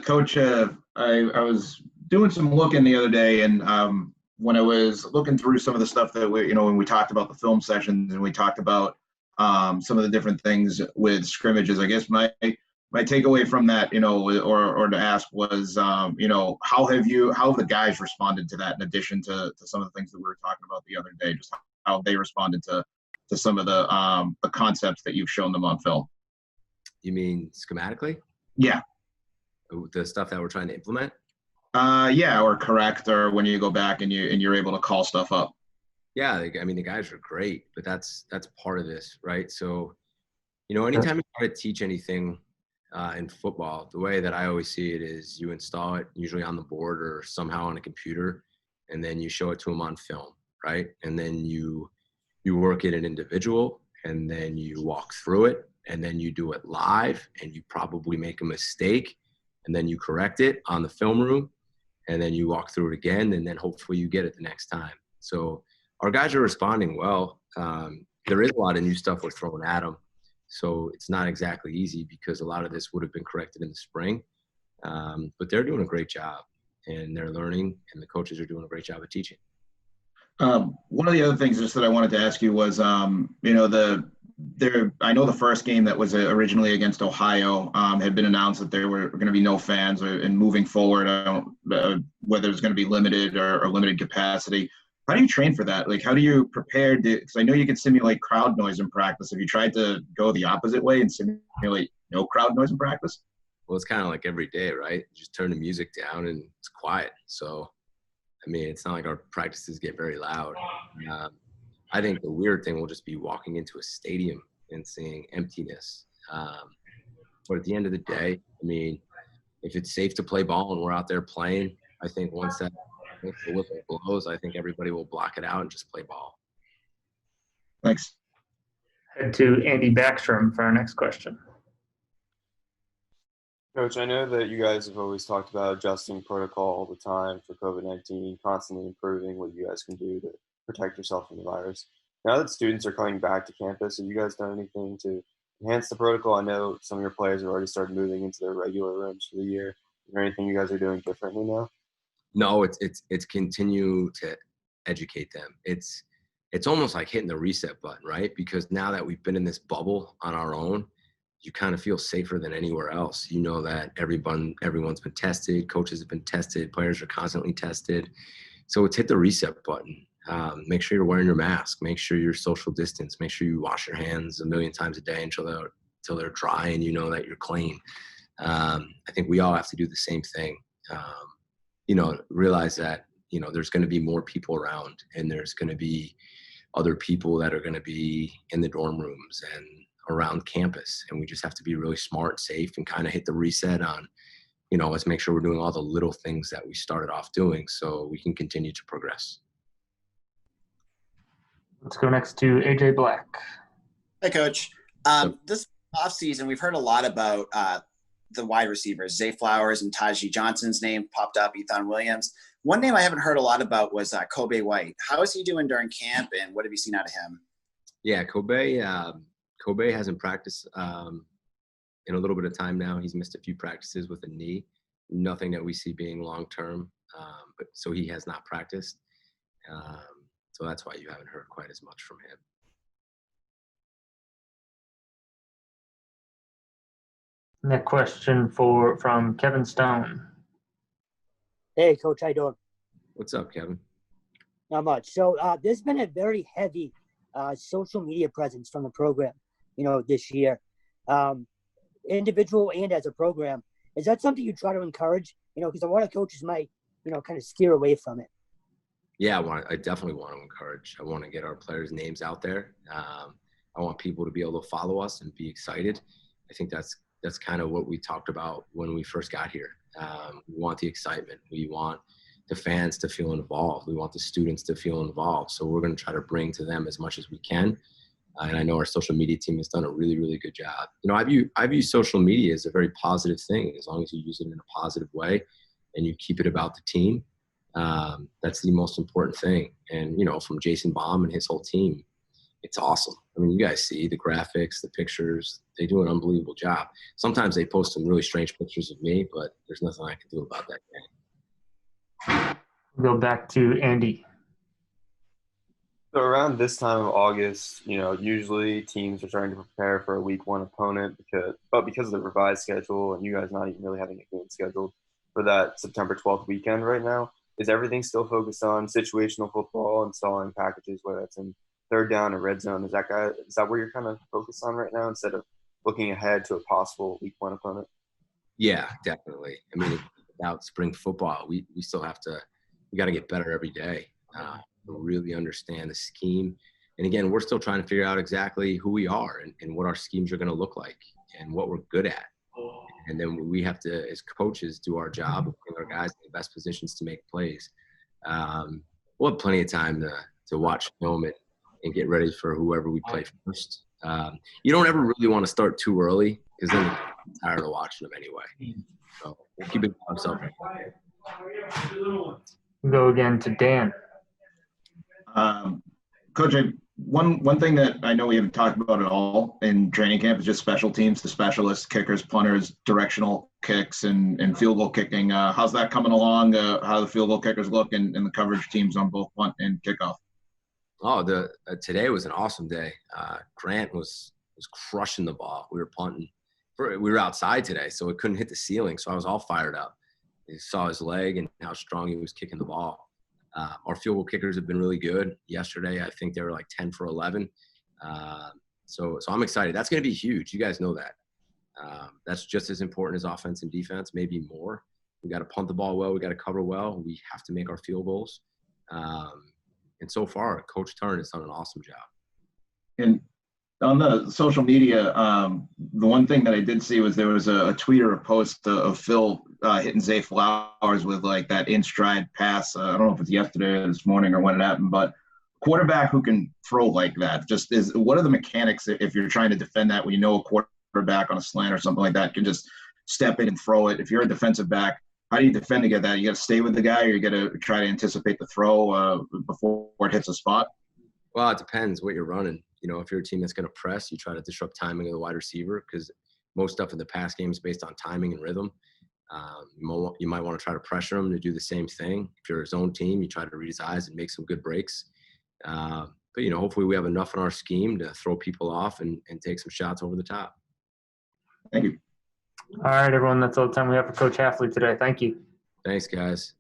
Coach, I was doing some looking the other day, and when I was looking through some of the stuff that when we talked about the film sessions and we talked about some of the different things with scrimmages, I guess my takeaway from that, or to ask was, how have the guys responded to that in addition to some of the things that we were talking about the other day, just how they responded to some of the concepts that you've shown them on film. You mean schematically? Yeah. The stuff that we're trying to implement? Yeah, or correct, or when you go back and you're able to call stuff up. Yeah, I mean, the guys are great, but that's part of this, right? So, anytime you try to teach anything in football, the way that I always see it is you install it usually on the board or somehow on a computer, and then you show it to them on film, right? And then you work it in individual, and then you walk through it, and then you do it live, and you probably make a mistake, and then you correct it on the film room, and then you walk through it again, and then hopefully you get it the next time. So our guys are responding well. There is a lot of new stuff we're throwing at them, so it's not exactly easy because a lot of this would have been corrected in the spring. But they're doing a great job, and they're learning, and the coaches are doing a great job of teaching. One of the other things just that I wanted to ask you was, I know the first game that was originally against Ohio had been announced that there were going to be no fans, and moving forward, whether it's going to be limited or limited capacity. How do you train for that? Like, how do you prepare? Because I know you can simulate crowd noise in practice. Have you tried to go the opposite way and simulate no crowd noise in practice? Well, it's kind of like every day, right? You just turn the music down and it's quiet. So, I mean, it's not like our practices get very loud. I think the weird thing will just be walking into a stadium and seeing emptiness. But at the end of the day, I mean, if it's safe to play ball and we're out there playing, I think once the whistle blows, I think everybody will block it out and just play ball. Thanks. Head to Andy Backstrom for our next question. Coach, I know that you guys have always talked about adjusting protocol all the time for COVID-19, constantly improving what you guys can do to protect yourself from the virus. Now that students are coming back to campus, have you guys done anything to enhance the protocol? I know some of your players have already started moving into their regular rooms for the year. Is there anything you guys are doing differently now? No, it's continue to educate them. It's almost like hitting the reset button, right? Because now that we've been in this bubble on our own, you kind of feel safer than anywhere else. You know that everyone's been tested, coaches have been tested, players are constantly tested. So it's hit the reset button. Make sure you're wearing your mask. Make sure you're social distance. Make sure you wash your hands 1,000,000 times a day until they're dry and you know that you're clean. I think we all have to do the same thing. Realize that, there's going to be more people around, and there's going to be other people that are going to be in the dorm rooms and around campus. And we just have to be really smart, safe, and kind of hit the reset on, let's make sure we're doing all the little things that we started off doing so we can continue to progress. Let's go next to AJ Black. Hey, Coach. This offseason, we've heard a lot about the wide receivers. Zay Flowers and Tajee Johnson's name popped up, Ethan Williams. One name I haven't heard a lot about was Kobe White. How is he doing during camp, and what have you seen out of him? Yeah, Kobe hasn't practiced in a little bit of time now. He's missed a few practices with a knee. Nothing that we see being long-term, but so he has not practiced. So that's why you haven't heard quite as much from him. Next question from Kevin Stone. Hey, Coach, how you doing? What's up, Kevin? Not much. So there's been a very heavy social media presence from the program, this year, individual and as a program. Is that something you try to encourage? Because a lot of coaches might, kind of steer away from it. Yeah, I definitely want to encourage. I want to get our players' names out there. I want people to be able to follow us and be excited. I think that's kind of what we talked about when we first got here. We want the excitement. We want the fans to feel involved. We want the students to feel involved. So we're going to try to bring to them as much as we can. And I know our social media team has done a really, really good job. I view social media as a very positive thing, as long as you use it in a positive way and you keep it about the team. That's the most important thing. And, from Jason Baum and his whole team, it's awesome. I mean, you guys see the graphics, the pictures. They do an unbelievable job. Sometimes they post some really strange pictures of me, but there's nothing I can do about that. We'll go back to Andy. So around this time of August, usually teams are starting to prepare for a week 1 opponent because of the revised schedule and you guys not even really having a game scheduled for that September 12th weekend right now, is everything still focused on situational football, installing packages, whether it's in third down or red zone? Is that where you're kind of focused on right now instead of looking ahead to a possible week 1 opponent? Yeah, definitely. I mean, without spring football, we still we got to get better every day. Really understand the scheme. And again, we're still trying to figure out exactly who we are and what our schemes are going to look like and what we're good at. And then we have to, as coaches, do our job of putting our guys in the best positions to make plays. We'll have plenty of time to watch film and get ready for whoever we play first. You don't ever really want to start too early because then you're tired of watching them anyway. So we'll keep it to ourselves. We'll go again to Dan. Coach, one thing that I know we haven't talked about at all in training camp is just special teams, the specialists, kickers, punters, directional kicks, and field goal kicking. How's that coming along? How the field goal kickers look and the coverage teams on both punt and kickoff? Oh, today was an awesome day. Grant was crushing the ball. We were punting. We were outside today, so it couldn't hit the ceiling, so I was all fired up. You saw his leg and how strong he was kicking the ball. Our field goal kickers have been really good. Yesterday, I think they were like 10 for 11. So I'm excited. That's going to be huge. You guys know that. That's just as important as offense and defense, maybe more. We got to punt the ball well. We got to cover well. We have to make our field goals. And so far, Coach Turn has done an awesome job. And on the social media, the one thing that I did see was there was a tweet or a post of Phil hitting Zay Flowers with like that in stride pass. I don't know if it's yesterday or this morning or when it happened, but quarterback who can throw like that what are the mechanics if you're trying to defend that when you know a quarterback on a slant or something like that can just step in and throw it? If you're a defensive back, how do you defend against that? You got to stay with the guy, or you got to try to anticipate the throw before it hits a spot? Well, it depends what you're running. If you're a team that's going to press, you try to disrupt timing of the wide receiver because most stuff in the pass game is based on timing and rhythm. You might want to try to pressure him to do the same thing. If you're a zone team, you try to read his eyes and make some good breaks. But hopefully we have enough in our scheme to throw people off and take some shots over the top. Thank you. All right, everyone. That's all the time we have for Coach Hafley today. Thank you. Thanks, guys.